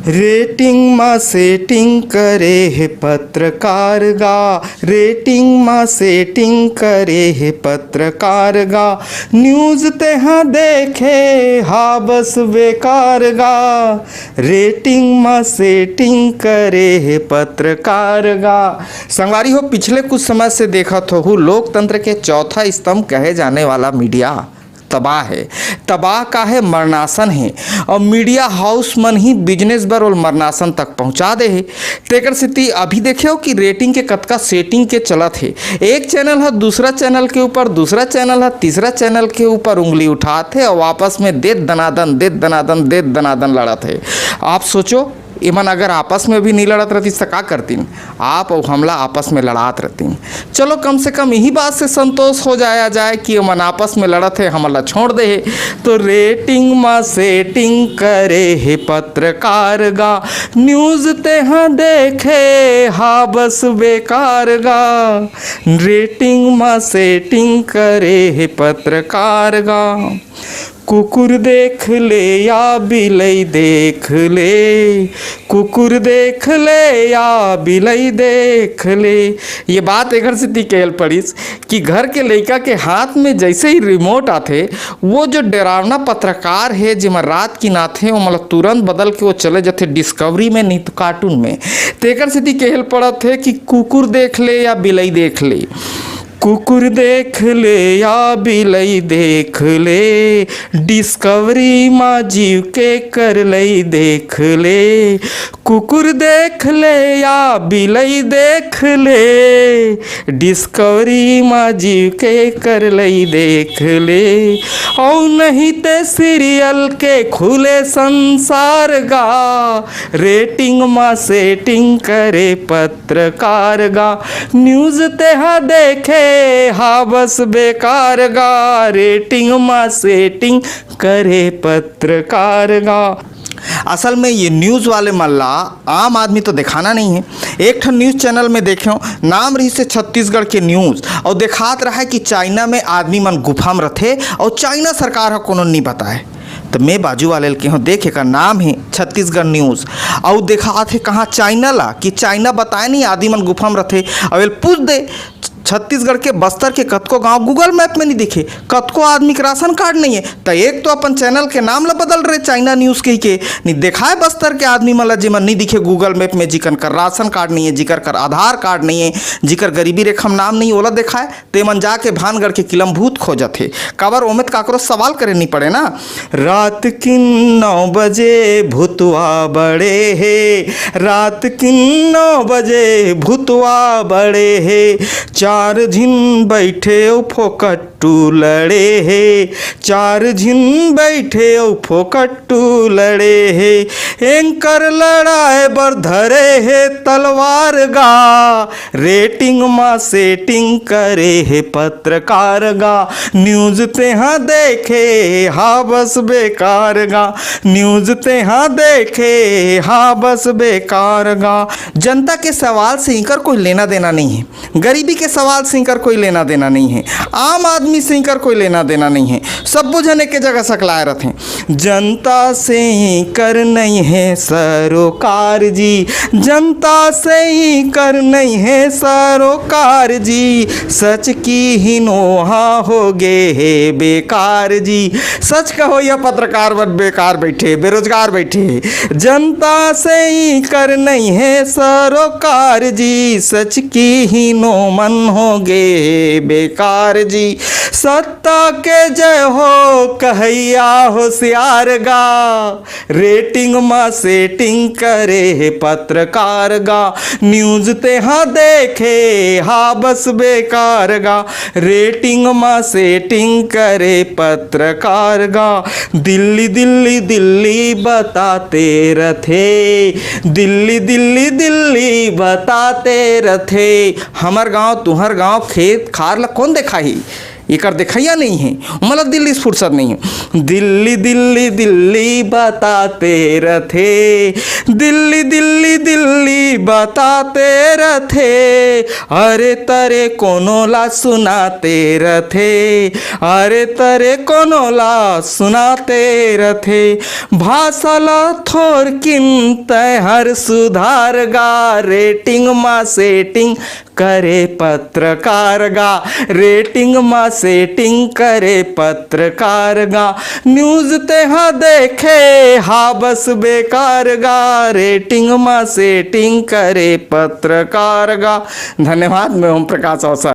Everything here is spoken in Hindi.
रेटिंग में सेटिंग करे है पत्रकार गा, रेटिंग में सेटिंग करे है पत्रकार गा, न्यूज़ तेहा देखे हा बस बेकार गा, रेटिंग में सेटिंग करे है पत्रकार गा। संगवारी हो, पिछले कुछ समय से देखा तो लोकतंत्र के चौथा स्तंभ कहे जाने वाला मीडिया तबाह है। तबाह का है, मरनासन है, और मीडिया हाउस मन ही बिजनेस बर और मरनासन तक पहुंचा दे है। तेकर स्थिति अभी देखे हो कि रेटिंग के कतका सेटिंग के चलत है। एक चैनल है दूसरा चैनल के ऊपर, दूसरा चैनल है तीसरा चैनल के ऊपर उंगली उठाते और आपस में दे दनादन लड़त है। आप सोचो, इमन अगर आपस में भी नहीं लड़त रहती तो का करतीन? आप और हमला आपस में लड़ात रहतीन। चलो कम से कम यही बात से संतोष हो जाया जाए कि इमन आपस में लड़त है, हमला छोड़ दे है। तो रेटिंग में सेटिंग करे है पत्रकार गा, न्यूज़ तेहा देखे हा बस बेकार गा, रेटिंग में सेटिंग करे है पत्रकार गा। कुकुर देख ले या बिलई देख ले, कुकुर देख ले या बिलई देख ले। ये बात एक घर से कहल पड़ीस कि घर के लड़का के हाथ में जैसे ही रिमोट आते, वो जो डरावना पत्रकार है जिमा रात की नाथे वो मतलब तुरंत बदल के वो चले जाते डिस्कवरी में, नहीं तो कार्टून में। तेकर से कहल पड़त है कि कुकुर देख ले या बिलई देख ले, कुकुर देख ले या बिलई देख ले, डिस्कवरी माँ जीव के कर लई देख ले, कुकुर देख ले या बिलई देख ले, डिस्कवरी माँ जीव के कर लई देख ले। और नहीं ते सीरियल के खुले संसार गा, रेटिंग माँ सेटिंग करे पत्रकार गा, न्यूज़ तेहा देखे हा बस बेकार गा, रेटिंग में सेटिंग करे पत्रकार गा। असल में ये न्यूज़ वाले मल्ला आम आदमी तो दिखाना नहीं है। एक ठन न्यूज़ चैनल में देखो, नाम रही से छत्तीसगढ़ के न्यूज़, और दिखात रहा है कि चाइना में आदमी मन गुफा में रथे और चाइना सरकार को कोनो नहीं बताए। तो मैं बाजू वाले के हूँ देखे का नाम है छत्तीसगढ़ न्यूज़, और देखा थे कहाँ चाइना ला कि चाइना बताए नहीं आदमी मन गुफा में रथे। अब पूछ दे छत्तीसगढ़ के बस्तर के कतको गांव गूगल मैप में नहीं दिखे, कतको आदमी के राशन कार्ड नहीं है, तो एक तो अपन चैनल के नाम ला बदल रहे चाइना न्यूज़ के नहीं देखा है बस्तर के आदमी मला जिमन नहीं दिखे गूगल मैप में, जिकर कर राशन कार्ड नहीं है, जिकर कर आधार कार्ड नहीं है, जिकर गरीबी रेखा में नाम नहीं ओला देखा है, ते मन जाके भानगढ़ के किलम भूत खोजत है। काबर ओमें काकरो सवाल करे नहीं पड़े ना। रात की 9 बजे भूतवा बड़े है, रात की 9 बजे भूतवा बड़े है, 4 झिन बैठे ओ फोकट्टू लड़े है, 4 झिन बैठे ओ फोकट्टू लड़े है, एंकर लड़ाए बर धरे है तलवार गा, रेटिंग में सेटिंग करे है पत्रकार गा, न्यूज़ तेहा देखे हा बस बेकार गा, न्यूज़ तेहा देखे हा बस बेकार गा। जनता के सवाल से इनकर कोई लेना देना नहीं है, गरीबी के सवाल से इनकर कोई लेना देना नहीं है, आम आदमी से इनकर कोई लेना देना नहीं है, सब बुझने के जगह सकलाए रहते हैं। जनता से ही कर नहीं है सरोकार जी, जनता से ही कर नहीं है सरोकार जी, सच की ही नोहा हो गे है बेकार जी, सच कहो या पत्रकार बन बेकार बैठे बेरोजगार बैठे, जनता से ही कर नहीं है सरोकार जी, सच की ही नो मन हो गे बेकार जी, सत्ता के जय हो कहैया होशियार गा, रेटिंग में सेटिंग करे है पत्रकार गा, न्यूज़ तेहा देखे हा बस बेकार गा, रेटिंग में सेटिंग करे पत्रकार गा। दिल्ली दिल्ली दिल्ली बताते रथे, दिल्ली दिल्ली दिल्ली बताते रथे, हमर गांव तुहर गांव खेत खार ला कौन देखाही, ये कर दिखाइया नहीं है, मतलब दिल्ली से फुर्सत नहीं है। दिल्ली दिल्ली दिल्ली बताते रथे, दिल्ली दिल्ली दिल्ली बताते रथे, अरे तरे कोनो ला सुनाते रथे, अरे तरे कोनो ला सुनाते रथे। भाषा ला थोर किंत हर सुधार गा, रेटिंग मा सेटिंग करे पत्रकार गा, रेटिंग मा सेटिंग करे पत्रकार गा। न्यूज़ तेहा देखे हा बस बेकार गा, रेटिंग मा सेटिंग करे पत्रकार गा। धन्यवाद। मैं ओम प्रकाश अवसर।